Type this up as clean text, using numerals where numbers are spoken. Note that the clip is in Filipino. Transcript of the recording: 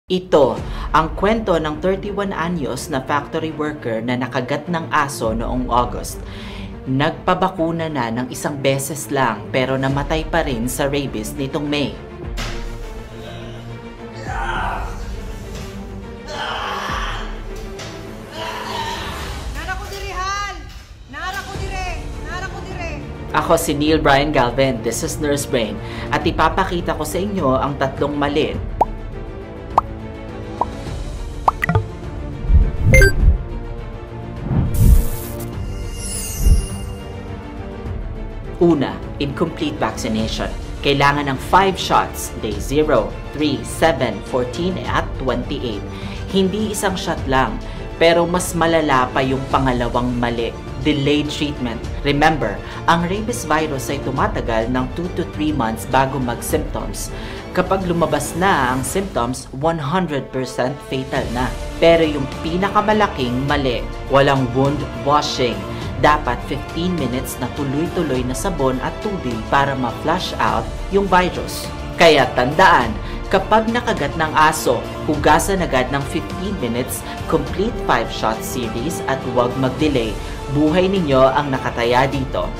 Ito ang kwento ng 31 anyos na factory worker na nakagat ng aso noong August. Nagpabakuna na ng isang beses lang pero namatay pa rin sa rabies nitong May. Ako si Neil Brian Galvin, this is Nurse Brain, at ipapakita ko sa inyo ang tatlong mali. Una, incomplete vaccination. Kailangan ng 5 shots, day 0, 3, 7, 14 at 28. Hindi isang shot lang, pero mas malala pa yung pangalawang mali, delayed treatment. Remember, ang rabies virus ay tumatagal ng 2 to 3 months bago mag-symptoms. Kapag lumabas na ang symptoms, 100% fatal na. Pero yung pinakamalaking mali, walang wound washing. Dapat 15 minutes na tuloy-tuloy na sabon at tubig para ma-flush out yung virus. Kaya tandaan, kapag nakagat ng aso, hugasan agad ng 15 minutes, complete 5-shot series at huwag mag-delay. Buhay ninyo ang nakataya dito.